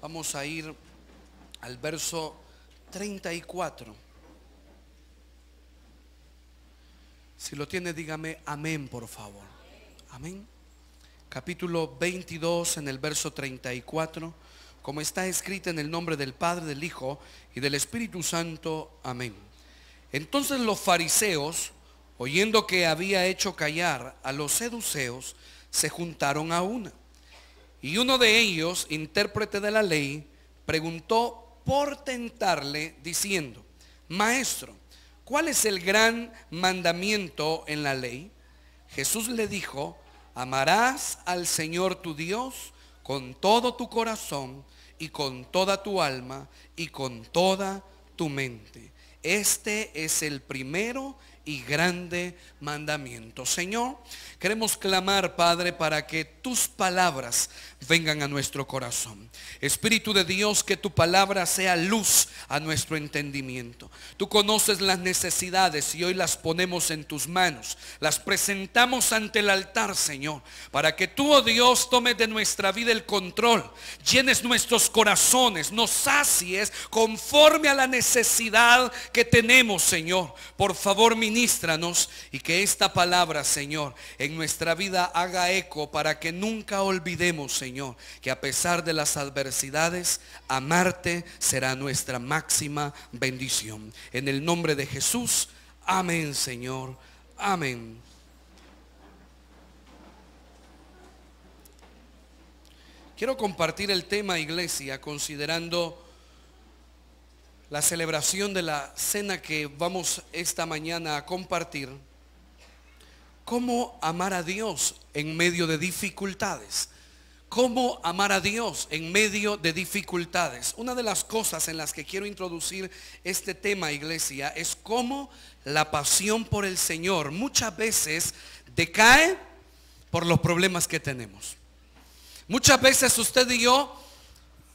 Vamos a ir al verso 34. Si lo tiene, dígame amén, por favor. Amén. Capítulo 22, en el verso 34, como está escrito en el nombre del Padre, del Hijo y del Espíritu Santo. Amén. Entonces los fariseos, oyendo que había hecho callar a los seduceos, se juntaron a una. Y uno de ellos, intérprete de la ley, preguntó por tentarle, diciendo: Maestro, ¿cuál es el gran mandamiento en la ley? Jesús le dijo: amarás al Señor tu Dios con todo tu corazón y con toda tu alma y con toda tu mente. Este es el primero y grande mandamiento. Señor, queremos clamar, Padre, para que tus palabras vengan a nuestro corazón. Espíritu de Dios, que tu palabra sea luz a nuestro entendimiento. Tú conoces las necesidades y hoy las ponemos en tus manos. Las presentamos ante el altar, Señor, para que tú, oh Dios, tomes de nuestra vida el control, llenes nuestros corazones, nos sacies conforme a la necesidad que tenemos, Señor. Por favor, ministranos, y que esta palabra, Señor, en nuestra vida haga eco, para que nunca olvidemos, Señor, que a pesar de las adversidades, amarte será nuestra máxima bendición. En el nombre de Jesús, amén, Señor, amén. Quiero compartir el tema, iglesia, considerando la celebración de la cena que vamos esta mañana a compartir. ¿Cómo amar a Dios en medio de dificultades? ¿Cómo amar a Dios en medio de dificultades? Una de las cosas en las que quiero introducir este tema, iglesia, es cómo la pasión por el Señor muchas veces decae por los problemas que tenemos. Muchas veces usted y yo,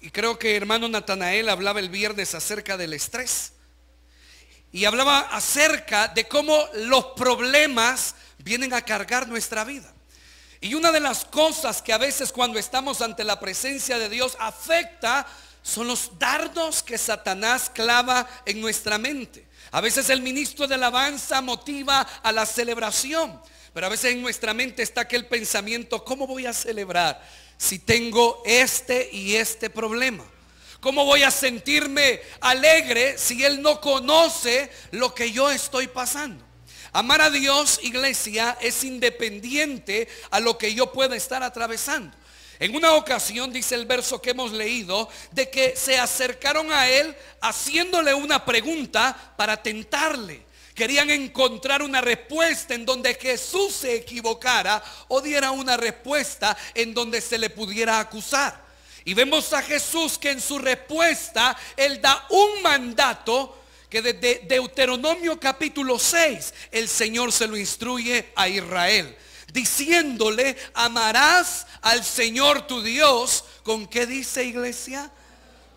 y creo que hermano Natanael hablaba el viernes acerca del estrés, y hablaba acerca de cómo los problemas vienen a cargar nuestra vida. Y una de las cosas que a veces cuando estamos ante la presencia de Dios afecta son los dardos que Satanás clava en nuestra mente. A veces el ministro de alabanza motiva a la celebración, pero a veces en nuestra mente está aquel pensamiento: ¿cómo voy a celebrar si tengo este y este problema? ¿Cómo voy a sentirme alegre si Él no conoce lo que yo estoy pasando? Amar a Dios, iglesia, es independiente a lo que yo pueda estar atravesando. En una ocasión, dice el verso que hemos leído, de que se acercaron a Él haciéndole una pregunta para tentarle. Querían encontrar una respuesta en donde Jesús se equivocara o diera una respuesta en donde se le pudiera acusar. Y vemos a Jesús que en su respuesta Él da un mandato que desde Deuteronomio capítulo 6 el Señor se lo instruye a Israel, diciéndole: amarás al Señor tu Dios. ¿Con qué dice, iglesia?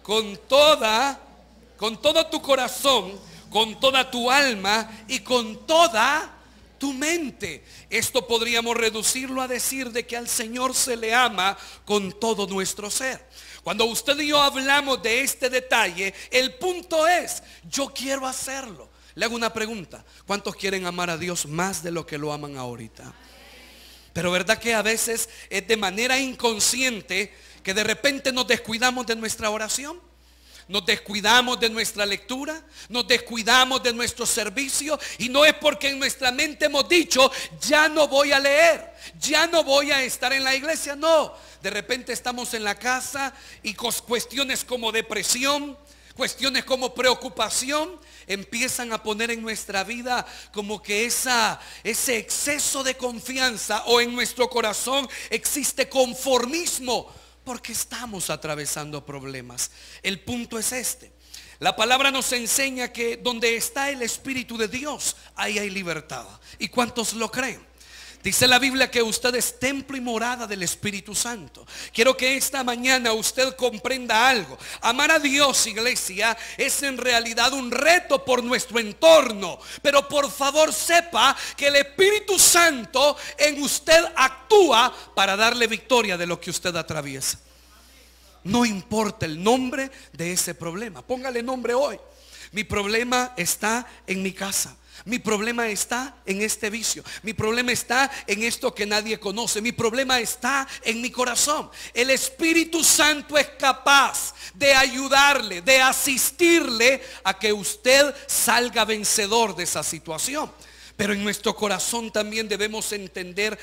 Con todo tu corazón, con toda tu alma y con toda tu mente. Esto podríamos reducirlo a decir de que al Señor se le ama con todo nuestro ser. Cuando usted y yo hablamos de este detalle, el punto es: yo quiero hacerlo. Le hago una pregunta: ¿cuántos quieren amar a Dios más de lo que lo aman ahorita? Pero ¿verdad que a veces es de manera inconsciente que de repente nos descuidamos de nuestra oración? Nos descuidamos de nuestra lectura, nos descuidamos de nuestro servicio, y no es porque en nuestra mente hemos dicho: ya no voy a leer, ya no voy a estar en la iglesia. No, de repente estamos en la casa y cuestiones como depresión, cuestiones como preocupación empiezan a poner en nuestra vida como que ese exceso de confianza, o en nuestro corazón existe conformismo porque estamos atravesando problemas. El punto es este: la palabra nos enseña que donde está el Espíritu de Dios, ahí hay libertad. ¿Y cuántos lo creen? Dice la Biblia que usted es templo y morada del Espíritu Santo. Quiero que esta mañana usted comprenda algo. Amar a Dios, iglesia, es en realidad un reto por nuestro entorno. Pero por favor sepa que el Espíritu Santo en usted actúa para darle victoria de lo que usted atraviesa. No importa el nombre de ese problema. Póngale nombre hoy. Mi problema está en mi casa. Mi problema está en este vicio. Mi problema está en esto que nadie conoce. Mi problema está en mi corazón. El Espíritu Santo es capaz de ayudarle, de asistirle a que usted salga vencedor de esa situación. Pero en nuestro corazón también debemos entender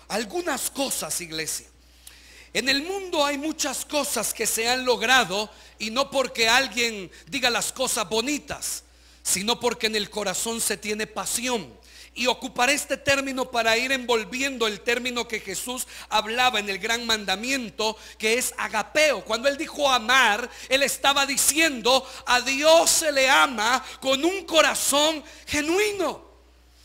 algunas cosas, iglesia. En el mundo hay muchas cosas que se han logrado, y no porque alguien diga las cosas bonitas, sino porque en el corazón se tiene pasión. Y ocuparé este término para ir envolviendo el término que Jesús hablaba en el gran mandamiento, que es agapeo. Cuando él dijo amar, él estaba diciendo: a Dios se le ama con un corazón genuino,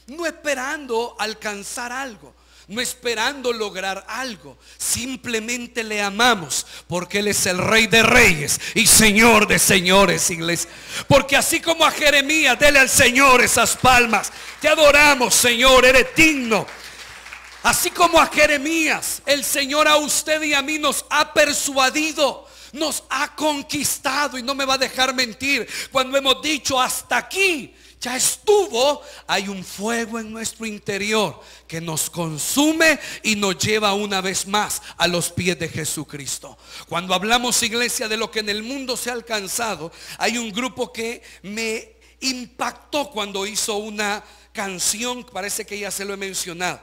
no esperando alcanzar algo, no esperando lograr algo. Simplemente le amamos porque Él es el Rey de Reyes y Señor de Señores, iglesia. Porque así como a Jeremías, dele al Señor esas palmas. Te adoramos, Señor, eres digno. Así como a Jeremías, el Señor a usted y a mí nos ha persuadido, nos ha conquistado, y no me va a dejar mentir cuando hemos dicho: hasta aquí ya estuvo. Hay un fuego en nuestro interior que nos consume y nos lleva una vez más a los pies de Jesucristo. Cuando hablamos, iglesia, de lo que en el mundo se ha alcanzado, hay un grupo que me impactó cuando hizo una canción. Parece que ya se lo he mencionado,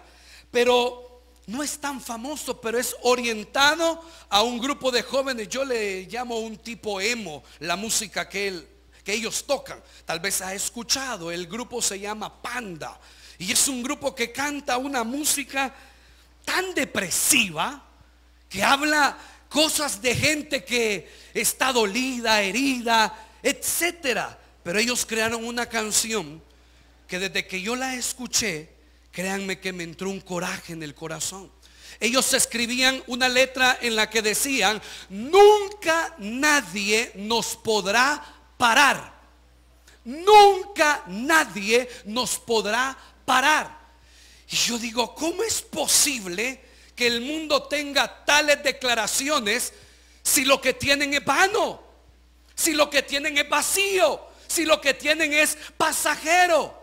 pero no es tan famoso, pero es orientado a un grupo de jóvenes. Yo le llamo un tipo emo, la música que ellos tocan. Tal vez ha escuchado. El grupo se llama Panda, y es un grupo que canta una música tan depresiva, que habla cosas de gente que está dolida, herida, etcétera. Pero ellos crearon una canción que desde que yo la escuché, créanme que me entró un coraje en el corazón. Ellos escribían una letra en la que decían: nunca nadie nos podrá parar. Nunca nadie nos podrá parar. Y yo digo: ¿cómo es posible que el mundo tenga tales declaraciones si lo que tienen es vano, si lo que tienen es vacío, si lo que tienen es pasajero?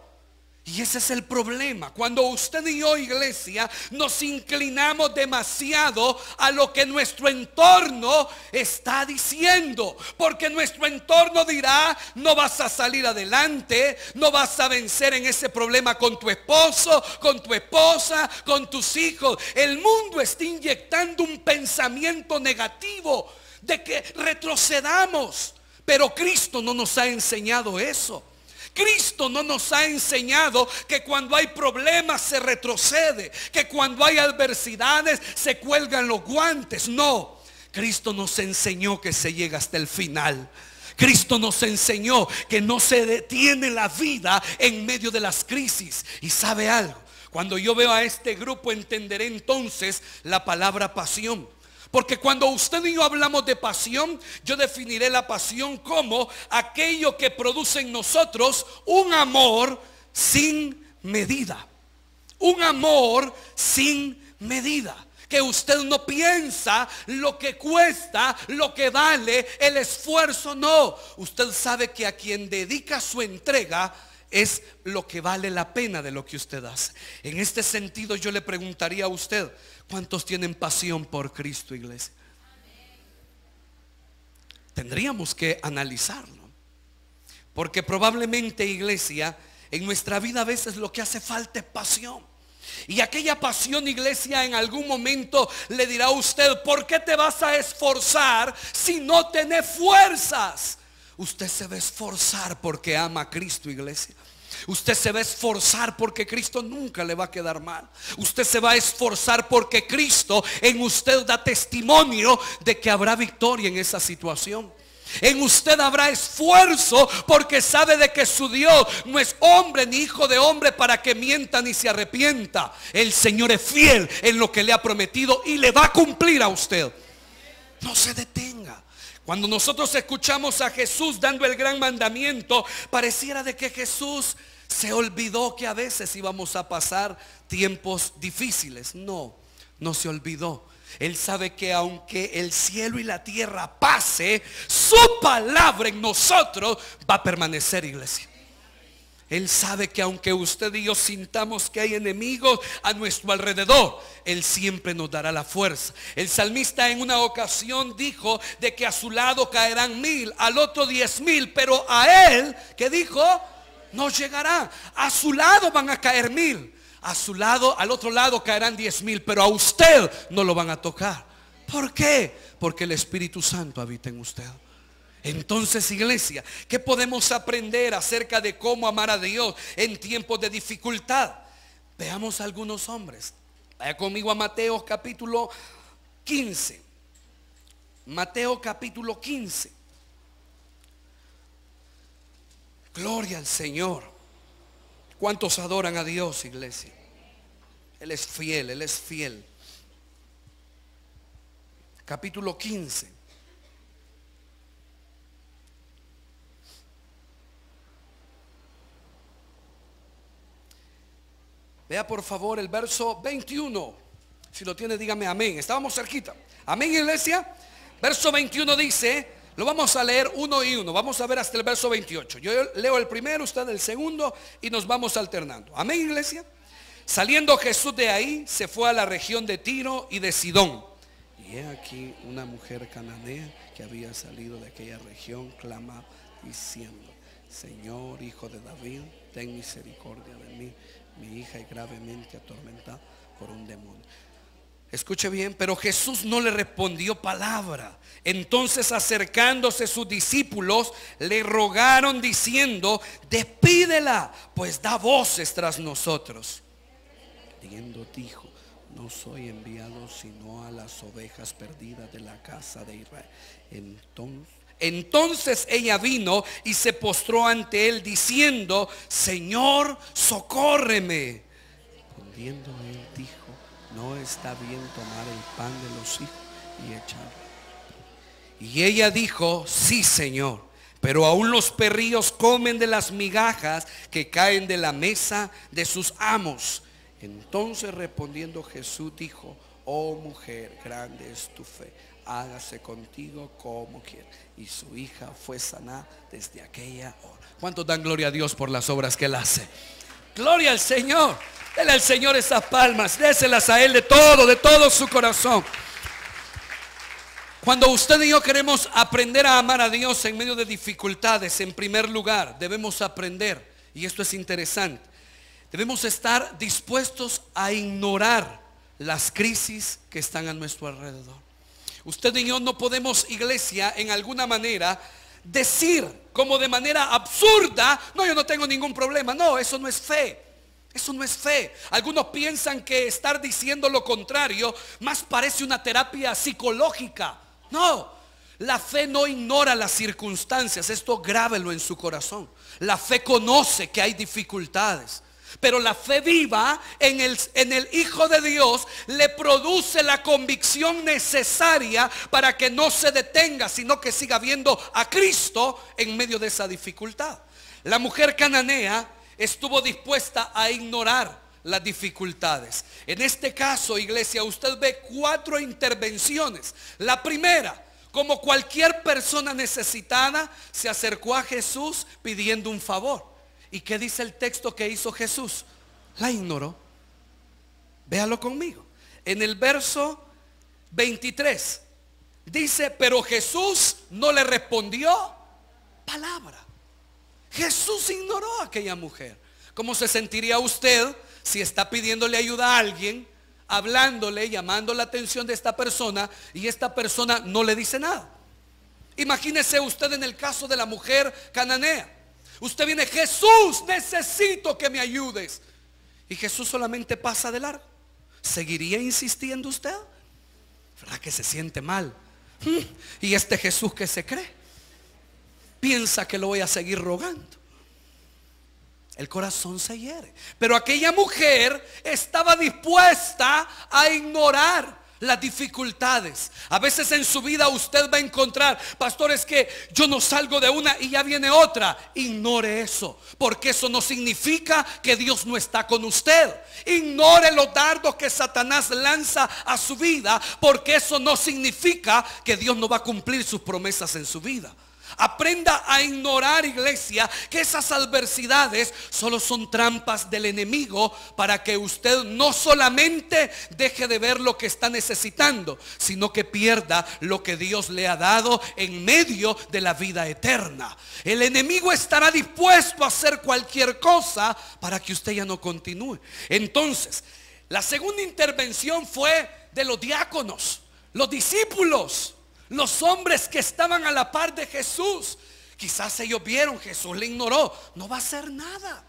Y ese es el problema. Cuando usted y yo, iglesia, nos inclinamos demasiado a lo que nuestro entorno está diciendo, porque nuestro entorno dirá: no vas a salir adelante, no vas a vencer en ese problema con tu esposo, con tu esposa, con tus hijos. El mundo está inyectando un pensamiento negativo de que retrocedamos, pero Cristo no nos ha enseñado eso. Cristo no nos ha enseñado que cuando hay problemas se retrocede, que cuando hay adversidades se cuelgan los guantes. No, Cristo nos enseñó que se llega hasta el final. Cristo nos enseñó que no se detiene la vida en medio de las crisis. Y sabe algo, cuando yo veo a este grupo entenderé entonces la palabra pasión. Porque cuando usted y yo hablamos de pasión, yo definiré la pasión como aquello que produce en nosotros un amor sin medida. Un amor sin medida. Que usted no piensa lo que cuesta, lo que vale el esfuerzo. No, usted sabe que a quien dedica su entrega es lo que vale la pena de lo que usted hace. En este sentido yo le preguntaría a usted: ¿cuántos tienen pasión por Cristo, iglesia? Tendríamos que analizarlo, porque probablemente, iglesia, en nuestra vida a veces lo que hace falta es pasión. Y aquella pasión, iglesia, en algún momento le dirá a usted: ¿por qué te vas a esforzar si no tenés fuerzas? Usted se va a esforzar porque ama a Cristo, iglesia. Usted se va a esforzar porque Cristo nunca le va a quedar mal. Usted se va a esforzar porque Cristo en usted da testimonio de que habrá victoria en esa situación. En usted habrá esfuerzo porque sabe de que su Dios no es hombre ni hijo de hombre para que mienta ni se arrepienta. El Señor es fiel en lo que le ha prometido y le va a cumplir a usted. No se detenga. Cuando nosotros escuchamos a Jesús dando el gran mandamiento, pareciera de que Jesús se olvidó que a veces íbamos a pasar tiempos difíciles. No, no se olvidó. Él sabe que aunque el cielo y la tierra pase, su palabra en nosotros va a permanecer, iglesia. Él sabe que aunque usted y yo sintamos que hay enemigos a nuestro alrededor, Él siempre nos dará la fuerza. El salmista en una ocasión dijo de que a su lado caerán 1000, al otro 10,000, pero a Él, ¿qué dijo? No llegará. A su lado van a caer 1000, a su lado, al otro lado caerán 10,000, pero a usted no lo van a tocar. ¿Por qué? Porque el Espíritu Santo habita en usted. Entonces, iglesia, ¿qué podemos aprender acerca de cómo amar a Dios en tiempos de dificultad? Veamos a algunos hombres. Vaya conmigo a Mateo capítulo 15. Mateo capítulo 15. Gloria al Señor. ¿Cuántos adoran a Dios, iglesia? Él es fiel, Él es fiel. Capítulo 15. Vea por favor el verso 21. Si lo tiene, dígame amén. Estábamos cerquita. Amén, iglesia. Verso 21 dice, lo vamos a leer uno y uno. Vamos a ver hasta el verso 28. Yo leo el primero, usted el segundo, y nos vamos alternando. Amén, iglesia. Saliendo Jesús de ahí, se fue a la región de Tiro y de Sidón. Y he aquí una mujer cananea que había salido de aquella región, clama diciendo: Señor, hijo de David, ten misericordia de mí. Mi hija es gravemente atormentada por un demonio. Escuche bien, pero Jesús no le respondió palabra. Entonces, acercándose sus discípulos, le rogaron diciendo: despídela, pues da voces tras nosotros. Yendo dijo: no soy enviado sino a las ovejas perdidas de la casa de Israel. Entonces ella vino y se postró ante él diciendo: Señor, socórreme. Respondiendo él dijo: no está bien tomar el pan de los hijos y echarlo. Y ella dijo: sí, Señor, pero aún los perrillos comen de las migajas que caen de la mesa de sus amos. Entonces respondiendo Jesús dijo: oh mujer, grande es tu fe, hágase contigo como quieras. Y su hija fue sanada desde aquella hora. ¿Cuántos dan gloria a Dios por las obras que Él hace? Gloria al Señor. Dele al Señor esas palmas, déselas a Él de todo su corazón. Cuando usted y yo queremos aprender a amar a Dios en medio de dificultades, en primer lugar debemos aprender, y esto es interesante, debemos estar dispuestos a ignorar las crisis que están a nuestro alrededor. Usted y yo no podemos, iglesia, en alguna manera decir como de manera absurda: no, yo no tengo ningún problema. No, eso no es fe. Eso no es fe. Algunos piensan que estar diciendo lo contrario más parece una terapia psicológica. No, la fe no ignora las circunstancias. Esto grábelo en su corazón. La fe conoce que hay dificultades, pero la fe viva en el Hijo de Dios le produce la convicción necesaria para que no se detenga, sino que siga viendo a Cristo en medio de esa dificultad. La mujer cananea estuvo dispuesta a ignorar las dificultades. En este caso, iglesia, usted ve 4 intervenciones. La primera: como cualquier persona necesitada, se acercó a Jesús pidiendo un favor. ¿Y qué dice el texto que hizo Jesús? La ignoró. Véalo conmigo. En el verso 23 dice: pero Jesús no le respondió palabra. Jesús ignoró a aquella mujer. ¿Cómo se sentiría usted si está pidiéndole ayuda a alguien, hablándole, llamando la atención de esta persona, y esta persona no le dice nada? Imagínese usted en el caso de la mujer cananea. Usted viene: Jesús, necesito que me ayudes. Y Jesús solamente pasa de largo. ¿Seguiría insistiendo usted? ¿Verdad que se siente mal? ¿Y este Jesús que se cree? Piensa que lo voy a seguir rogando. El corazón se hiere. Pero aquella mujer estaba dispuesta a ignorar las dificultades. A veces en su vida usted va a encontrar, pastor, es que yo no salgo de una y ya viene otra. Ignore eso, porque eso no significa que Dios no está con usted. Ignore los dardos que Satanás lanza a su vida, porque eso no significa que Dios no va a cumplir sus promesas en su vida. Aprenda a ignorar, iglesia, que esas adversidades solo son trampas del enemigo para que usted no solamente deje de ver lo que está necesitando, sino que pierda lo que Dios le ha dado en medio de la vida eterna. El enemigo estará dispuesto a hacer cualquier cosa para que usted ya no continúe. Entonces, la segunda intervención fue de los diáconos, los discípulos, los hombres que estaban a la par de Jesús. Quizás ellos vieron, Jesús le ignoró, no va a hacer nada.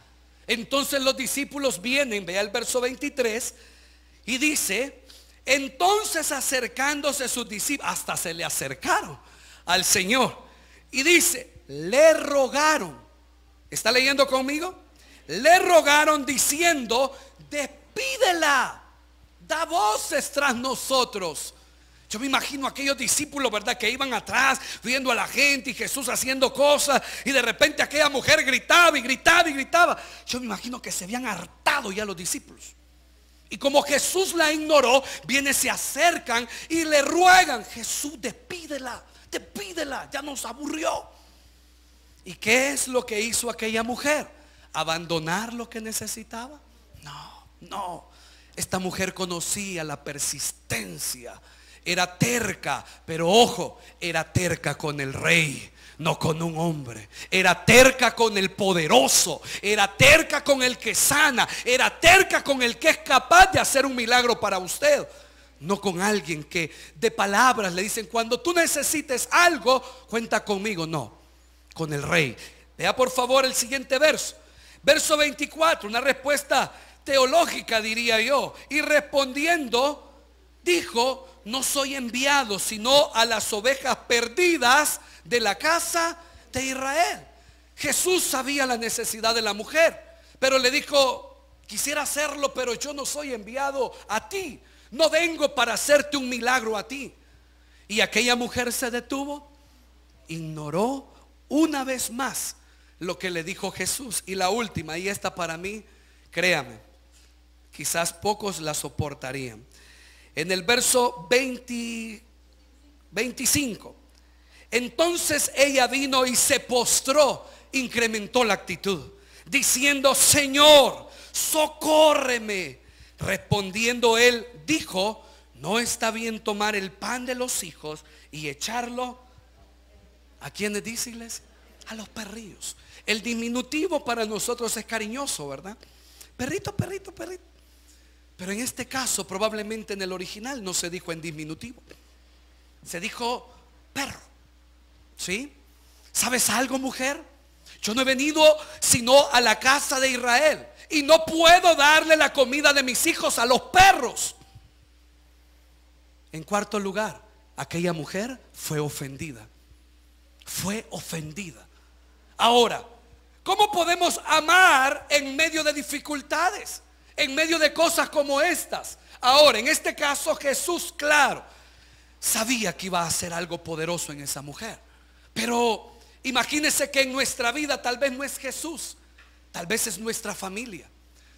Entonces los discípulos vienen, vea el verso 23, y dice: entonces acercándose sus discípulos, hasta se le acercaron al Señor, y dice, le rogaron. ¿Está leyendo conmigo? Le rogaron diciendo: despídela, da voces tras nosotros. Yo me imagino a aquellos discípulos, ¿verdad?, que iban atrás viendo a la gente y Jesús haciendo cosas, y de repente aquella mujer gritaba y gritaba y gritaba. Yo me imagino que se habían hartado ya los discípulos. Y como Jesús la ignoró, viene, se acercan y le ruegan: Jesús, despídela, despídela, ya nos aburrió. ¿Y qué es lo que hizo aquella mujer? ¿Abandonar lo que necesitaba? No. Esta mujer conocía la persistencia. Era terca, pero ojo, era terca con el rey, no con un hombre. Era terca con el poderoso, era terca con el que sana, era terca con el que es capaz de hacer un milagro para usted. No con alguien que de palabras le dicen: cuando tú necesites algo, cuenta conmigo. No, con el rey. Vea por favor el siguiente verso, verso 24, una respuesta teológica, diría yo. Y respondiendo dijo: no soy enviado sino a las ovejas perdidas de la casa de Israel. Jesús sabía la necesidad de la mujer, pero le dijo: quisiera hacerlo, pero yo no soy enviado a ti. No vengo para hacerte un milagro a ti. Y aquella mujer se detuvo, ignoró una vez más lo que le dijo Jesús. Y la última, y esta para mí, créame, quizás pocos la soportarían. En el verso 25, entonces ella vino y se postró, incrementó la actitud, diciendo: Señor, socórreme. Respondiendo él, dijo: no está bien tomar el pan de los hijos y echarlo, ¿a quiénes dice, iglesia? A los perrillos. El diminutivo para nosotros es cariñoso, ¿verdad? Perrito, perrito, perrito. Pero en este caso, probablemente en el original no se dijo en diminutivo, se dijo perro. ¿Sí? ¿Sabes algo, mujer? Yo no he venido sino a la casa de Israel, y no puedo darle la comida de mis hijos a los perros. En cuarto lugar, aquella mujer fue ofendida. Fue ofendida. Ahora, ¿cómo podemos amar en medio de dificultades? En medio de cosas como estas. Ahora, en este caso, Jesús, claro, sabía que iba a hacer algo poderoso en esa mujer. Pero imagínese que en nuestra vida tal vez no es Jesús, tal vez es nuestra familia,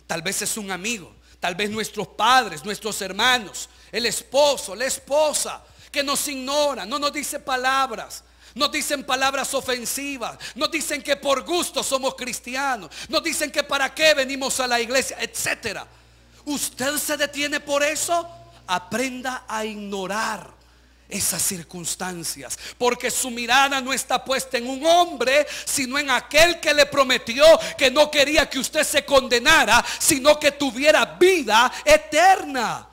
tal vez es un amigo, tal vez nuestros padres, nuestros hermanos, el esposo, la esposa, que nos ignora, no nos dice palabras. Nos dicen palabras ofensivas, nos dicen que por gusto somos cristianos, nos dicen que para qué venimos a la iglesia, etcétera. ¿Usted se detiene por eso? Aprenda a ignorar esas circunstancias, porque su mirada no está puesta en un hombre, sino en aquel que le prometió que no quería que usted se condenara, sino que tuviera vida eterna.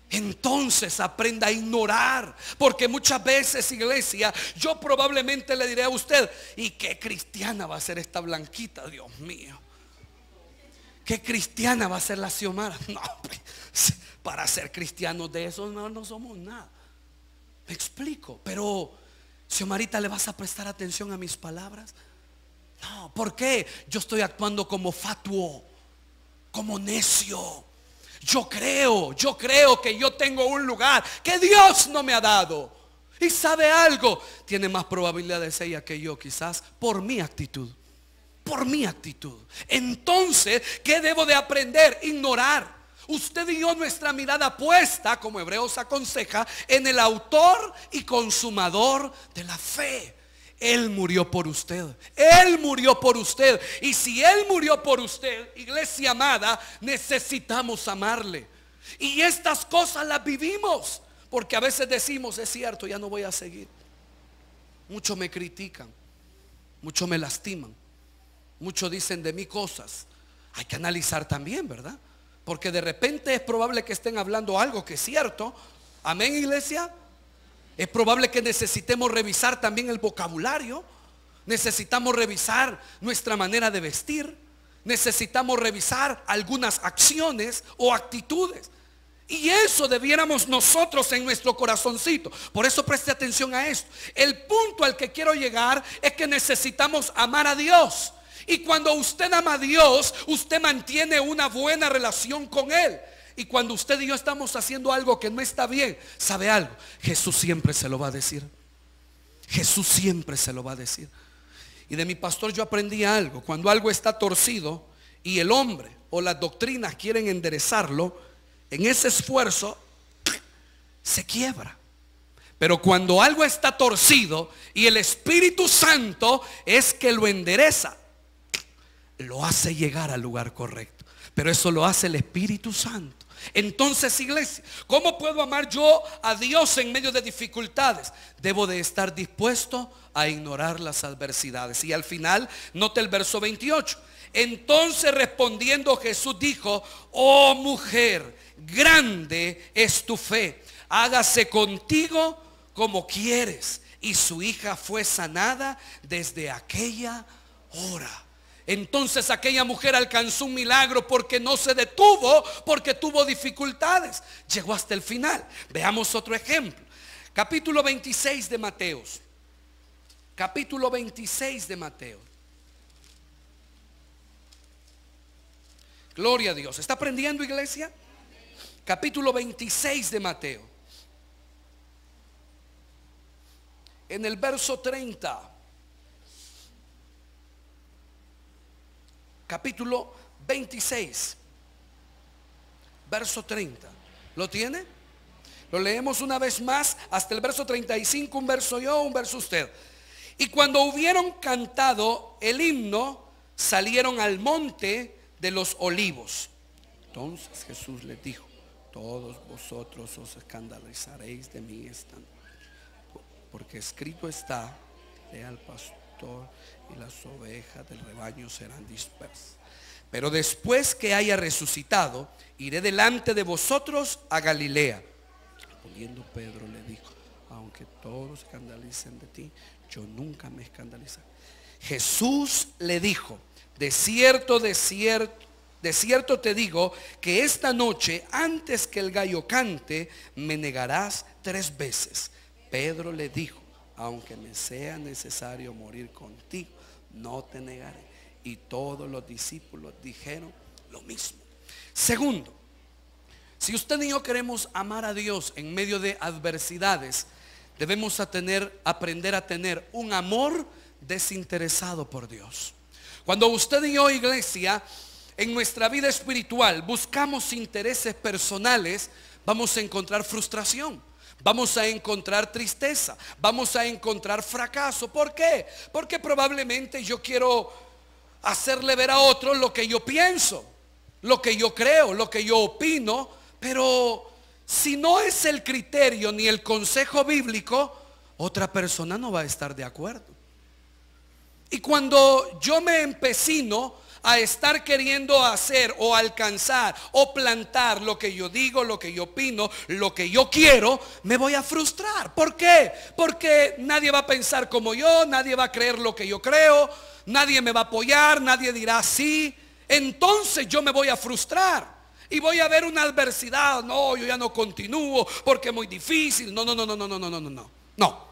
Entonces aprenda a ignorar, porque muchas veces, iglesia, yo probablemente le diré a usted: ¿y qué cristiana va a ser esta blanquita? Dios mío, ¿qué cristiana va a ser la Xiomara? No, para ser cristianos de esos no somos nada. Me explico. Pero, Xiomarita, ¿le vas a prestar atención a mis palabras? No, ¿por qué? Yo estoy actuando como fatuo, como necio. Yo creo que yo tengo un lugar que Dios no me ha dado. Y sabe algo, tiene más probabilidades ella que yo, quizás por mi actitud. Por mi actitud. Entonces, ¿qué debo de aprender? Ignorar. Usted y yo, nuestra mirada puesta, como Hebreos aconseja, en el autor y consumador de la fe. Él murió por usted. Él murió por usted. Y si Él murió por usted, iglesia amada, necesitamos amarle. Y estas cosas las vivimos. Porque a veces decimos, es cierto, ya no voy a seguir. Muchos me critican. Muchos me lastiman. Muchos dicen de mí cosas. Hay que analizar también, ¿verdad? Porque de repente es probable que estén hablando algo que es cierto. Amén, iglesia. Es probable que necesitemos revisar también el vocabulario. Necesitamos revisar nuestra manera de vestir. Necesitamos revisar algunas acciones o actitudes. Y eso debiéramos nosotros en nuestro corazoncito. Por eso preste atención a esto. El punto al que quiero llegar es que necesitamos amar a Dios. Y cuando usted ama a Dios, usted mantiene una buena relación con Él. Y cuando usted y yo estamos haciendo algo que no está bien, ¿sabe algo? Jesús siempre se lo va a decir. Jesús siempre se lo va a decir. Y de mi pastor yo aprendí algo. Cuando algo está torcido y el hombre o las doctrinas quieren enderezarlo, en ese esfuerzo se quiebra. Pero cuando algo está torcido y el Espíritu Santo es que lo endereza, lo hace llegar al lugar correcto. Pero eso lo hace el Espíritu Santo. Entonces, iglesia, ¿cómo puedo amar yo a Dios en medio de dificultades? Debo de estar dispuesto a ignorar las adversidades. Y al final, note el verso 28. Entonces respondiendo Jesús dijo: oh mujer, grande es tu fe, hágase contigo como quieres. Y su hija fue sanada desde aquella hora. Entonces aquella mujer alcanzó un milagro porque no se detuvo, porque tuvo dificultades. Llegó hasta el final. Veamos otro ejemplo. Capítulo 26 de Mateo. Capítulo 26 de Mateo. Gloria a Dios. ¿Está aprendiendo, iglesia? Capítulo 26 de Mateo. En el verso 30. Capítulo 26, verso 30. ¿Lo tiene? Lo leemos una vez más hasta el verso 35. Un verso yo, un verso usted. Y cuando hubieron cantado el himno, salieron al monte de los olivos. Entonces Jesús les dijo: todos vosotros os escandalizaréis de mí esta noche, porque escrito está: ve al pastor y las ovejas del rebaño serán dispersas. Pero después que haya resucitado, iré delante de vosotros a Galilea. Respondiendo Pedro le dijo: aunque todos se escandalicen de ti, yo nunca me escandalizaré. Jesús le dijo: de cierto te digo que esta noche, antes que el gallo cante, me negarás 3 veces. Pedro le dijo: aunque me sea necesario morir contigo, no te negaré. Y todos los discípulos dijeron lo mismo. Segundo, si usted y yo queremos amar a Dios en medio de adversidades, debemos aprender a tener un amor desinteresado por Dios. Cuando usted y yo, iglesia, en nuestra vida espiritual buscamos intereses personales, vamos a encontrar frustración. Vamos a encontrar tristeza, vamos a encontrar fracaso. ¿Por qué? Porque probablemente yo quiero hacerle ver a otro lo que yo pienso, lo que yo creo, lo que yo opino. Pero si no es el criterio ni el consejo bíblico, otra persona no va a estar de acuerdo. Y cuando yo me empecino a estar queriendo hacer o alcanzar o plantar lo que yo digo, lo que yo opino, lo que yo quiero, me voy a frustrar. ¿Por qué? Porque nadie va a pensar como yo, nadie va a creer lo que yo creo, nadie me va a apoyar, nadie dirá sí. Entonces yo me voy a frustrar y voy a ver una adversidad. No, yo ya no continúo porque es muy difícil. No.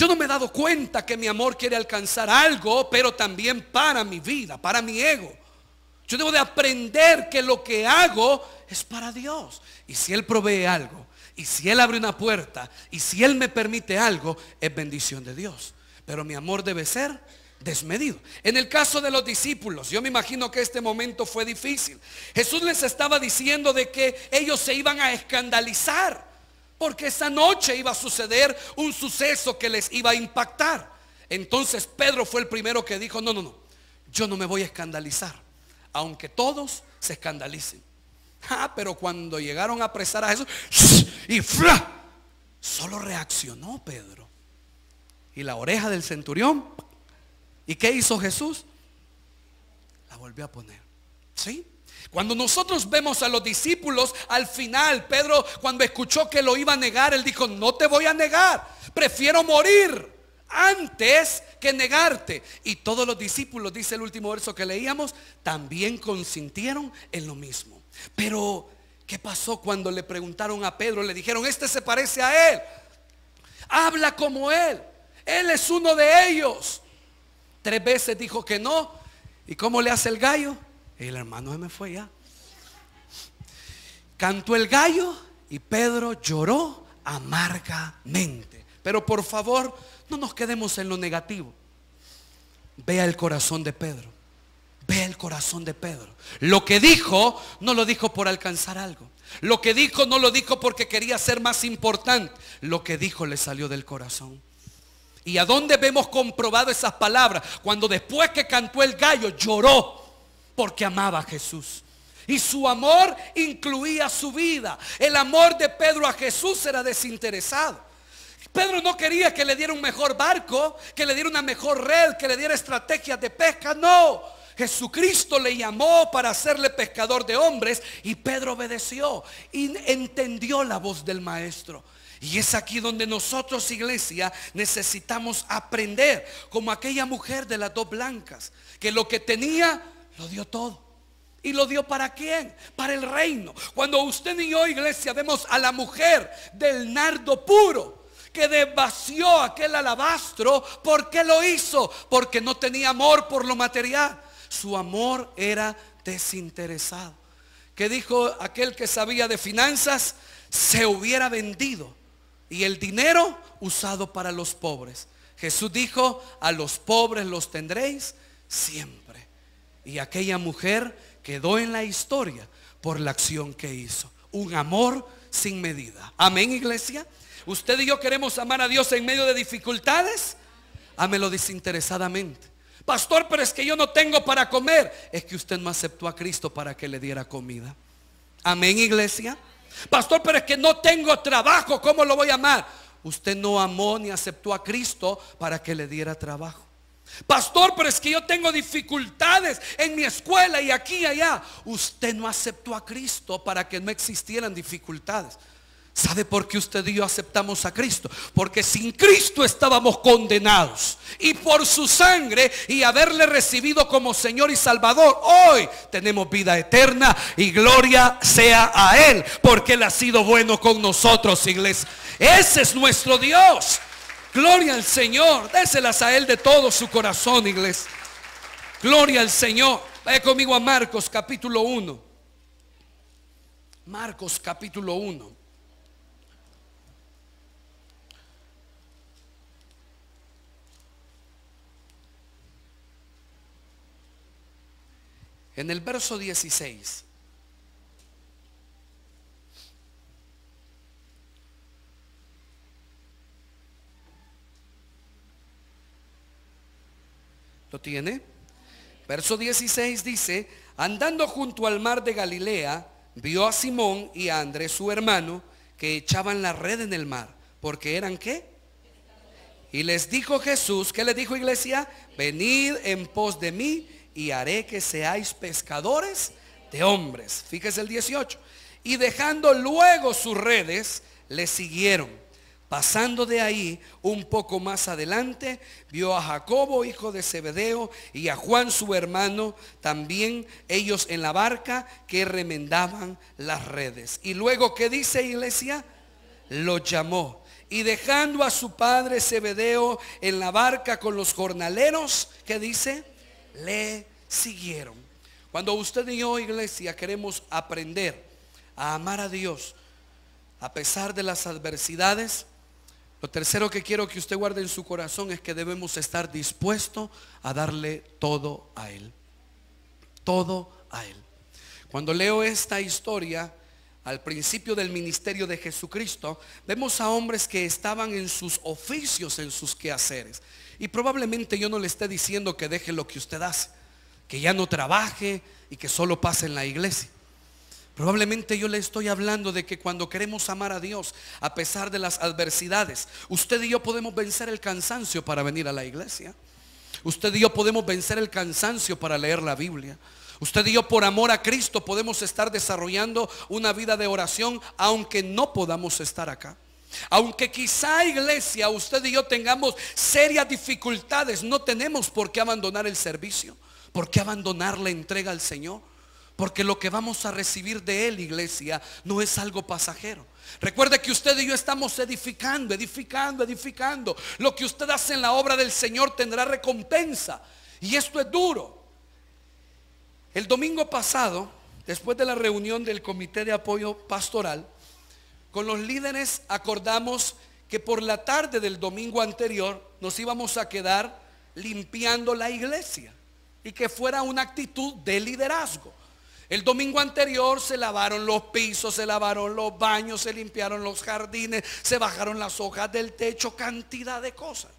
Yo no me he dado cuenta que mi amor quiere alcanzar algo, pero también para mi vida, para mi ego. Yo debo de aprender que lo que hago es para Dios. Y si Él provee algo, y si Él abre una puerta, y si Él me permite algo, es bendición de Dios. Pero mi amor debe ser desmedido. En el caso de los discípulos, yo me imagino que este momento fue difícil. Jesús les estaba diciendo de que ellos se iban a escandalizar, porque esa noche iba a suceder un suceso que les iba a impactar. Entonces Pedro fue el primero que dijo: no, yo no me voy a escandalizar, aunque todos se escandalicen. Pero cuando llegaron a apresar a Jesús, y ¡fla!, solo reaccionó Pedro. Y la oreja del centurión, ¿y qué hizo Jesús? La volvió a poner. ¿Sí? Cuando nosotros vemos a los discípulos, al final Pedro, cuando escuchó que lo iba a negar, él dijo: no te voy a negar, prefiero morir antes que negarte. Y todos los discípulos, dice el último verso que leíamos, también consintieron en lo mismo. Pero ¿qué pasó cuando le preguntaron a Pedro? Le dijeron: este se parece a él, habla como él es uno de ellos. 3 veces dijo que no. ¿Y cómo le hace el gallo? El hermano se me fue ya. Cantó el gallo y Pedro lloró amargamente. Pero por favor, no nos quedemos en lo negativo. Vea el corazón de Pedro. Vea el corazón de Pedro. Lo que dijo, no lo dijo por alcanzar algo. Lo que dijo, no lo dijo porque quería ser más importante. Lo que dijo le salió del corazón. ¿Y a dónde vemos comprobado esas palabras? Cuando después que cantó el gallo, lloró porque amaba a Jesús. Y su amor incluía su vida. El amor de Pedro a Jesús era desinteresado. Pedro no quería que le diera un mejor barco, que le diera una mejor red, que le diera estrategias de pesca. No, Jesucristo le llamó para hacerle pescador de hombres, y Pedro obedeció y entendió la voz del maestro. Y es aquí donde nosotros, iglesia, necesitamos aprender, como aquella mujer de las 2 blancas, que lo que tenía lo dio todo. ¿Y lo dio para quién? Para el reino. Cuando usted y yo, iglesia, vemos a la mujer del nardo puro, que desvació aquel alabastro, ¿por qué lo hizo? Porque no tenía amor por lo material. Su amor era desinteresado. ¿Qué dijo aquel que sabía de finanzas? Se hubiera vendido y el dinero usado para los pobres. Jesús dijo: a los pobres los tendréis siempre. Y aquella mujer quedó en la historia por la acción que hizo. Un amor sin medida. Amén, iglesia. Usted y yo queremos amar a Dios en medio de dificultades. Ámelo desinteresadamente. Pastor, pero es que yo no tengo para comer. Es que usted no aceptó a Cristo para que le diera comida. Amén, iglesia. Pastor, pero es que no tengo trabajo, ¿cómo lo voy a amar? Usted no amó ni aceptó a Cristo para que le diera trabajo. Pastor, pero es que yo tengo dificultades en mi escuela y aquí y allá. Usted no aceptó a Cristo para que no existieran dificultades. ¿Sabe por qué usted y yo aceptamos a Cristo? Porque sin Cristo estábamos condenados. Y por su sangre y haberle recibido como Señor y Salvador, hoy tenemos vida eterna y gloria sea a Él, porque Él ha sido bueno con nosotros, iglesia. Ese es nuestro Dios. Gloria al Señor. Déselas a Él de todo su corazón, iglesia. Gloria al Señor. Vaya conmigo a Marcos capítulo 1. Marcos capítulo 1. En el verso 16. ¿Lo tiene? Verso 16 dice: andando junto al mar de Galilea, vio a Simón y a Andrés su hermano, que echaban la red en el mar, porque eran ¿qué? Y les dijo Jesús, ¿qué les dijo, iglesia? Venid en pos de mí y haré que seáis pescadores de hombres. Fíjese el 18. Y dejando luego sus redes, le siguieron. Pasando de ahí un poco más adelante, vio a Jacobo, hijo de Zebedeo, y a Juan su hermano, también ellos en la barca, que remendaban las redes. Y luego, ¿qué dice, iglesia? Lo llamó. Y dejando a su padre Zebedeo en la barca con los jornaleros, ¿qué dice? Le siguieron. Cuando usted y yo, iglesia, queremos aprender a amar a Dios a pesar de las adversidades, lo tercero que quiero que usted guarde en su corazón es que debemos estar dispuestos a darle todo a Él. Todo a Él. Cuando leo esta historia, al principio del ministerio de Jesucristo, vemos a hombres que estaban en sus oficios, en sus quehaceres. Y probablemente yo no le esté diciendo que deje lo que usted hace, que ya no trabaje y que solo pase en la iglesia. Probablemente yo le estoy hablando de que cuando queremos amar a Dios, a pesar de las adversidades, usted y yo podemos vencer el cansancio para venir a la iglesia. Usted y yo podemos vencer el cansancio para leer la Biblia. Usted y yo, por amor a Cristo, podemos estar desarrollando una vida de oración aunque no podamos estar acá. Aunque quizá, iglesia, usted y yo tengamos serias dificultades, no tenemos por qué abandonar el servicio, por qué abandonar la entrega al Señor, porque lo que vamos a recibir de Él, iglesia, no es algo pasajero. Recuerde que usted y yo estamos edificando. Lo que usted hace en la obra del Señor tendrá recompensa, y esto es duro. El domingo pasado, después de la reunión del comité de apoyo pastoral, con los líderes acordamos que por la tarde del domingo anterior nos íbamos a quedar limpiando la iglesia y que fuera una actitud de liderazgo. El domingo anterior se lavaron los pisos, se lavaron los baños, se limpiaron los jardines, se bajaron las hojas del techo, cantidad de cosas.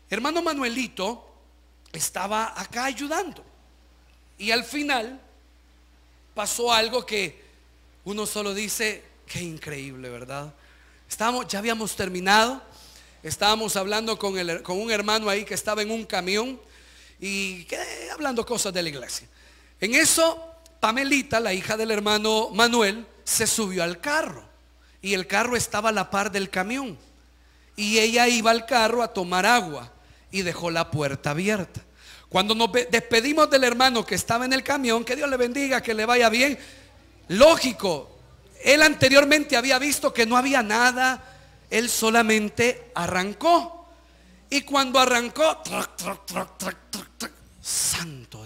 Hermano Manuelito estaba acá ayudando, y al final pasó algo que uno solo dice: qué increíble, ¿verdad? Ya habíamos terminado, estábamos hablando con un hermano ahí que estaba en un camión y hablando cosas de la iglesia. En eso, Pamelita, la hija del hermano Manuel, se subió al carro, y el carro estaba a la par del camión, y ella iba al carro a tomar agua y dejó la puerta abierta. Cuando nos despedimos del hermano que estaba en el camión, que Dios le bendiga, que le vaya bien, lógico, él anteriormente había visto que no había nada, él solamente arrancó, y cuando arrancó, santo,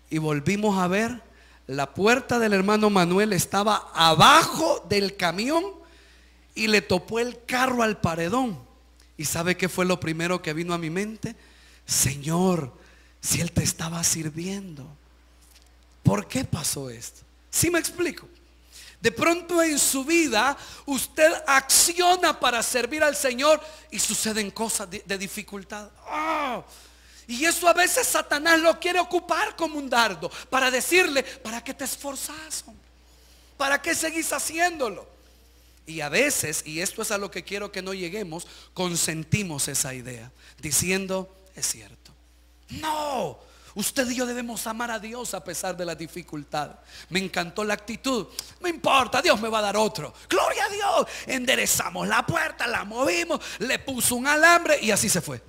y volvimos a ver, la puerta del hermano Manuel estaba abajo del camión y le topó el carro al paredón. ¿Y sabe qué fue lo primero que vino a mi mente? Señor, si Él te estaba sirviendo, ¿por qué pasó esto? ¿Sí me explico? De pronto en su vida usted acciona para servir al Señor y suceden cosas de dificultad. Y eso a veces Satanás lo quiere ocupar como un dardo para decirle: ¿para qué te esforzas? ¿Para qué seguís haciéndolo? Y a veces, y esto es a lo que quiero que no lleguemos, consentimos esa idea diciendo: es cierto. No, usted y yo debemos amar a Dios a pesar de la dificultad. Me encantó la actitud: no importa, Dios me va a dar otro. Gloria a Dios. Enderezamos la puerta, la movimos, le puso un alambre y así se fue.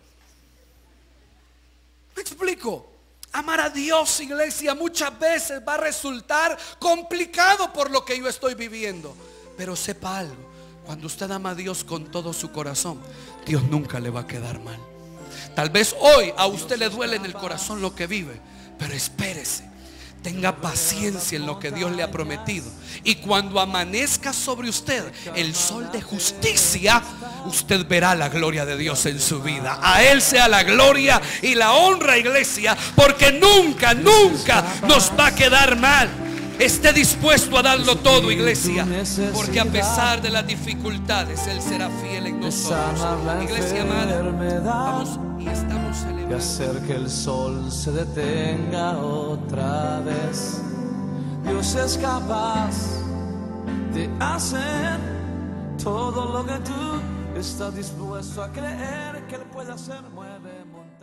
¿Me explico? Amar a Dios, iglesia, muchas veces va a resultar complicado por lo que yo estoy viviendo. Pero sepa algo: cuando usted ama a Dios con todo su corazón, Dios nunca le va a quedar mal. Tal vez hoy a usted le duele en el corazón lo que vive, pero espérese, tenga paciencia en lo que Dios le ha prometido, y cuando amanezca sobre usted el sol de justicia, usted verá la gloria de Dios en su vida. A Él sea la gloria y la honra, iglesia, porque nunca nos va a quedar mal. Esté dispuesto a darlo todo, iglesia, porque a pesar de las dificultades Él será fiel en nosotros. Iglesia amada, vamos y estamos celebrando y hacer que el sol se detenga otra vez. Dios es capaz de hacer todo lo que tú estás dispuesto a creer que Él puede hacer. Mueve montañas.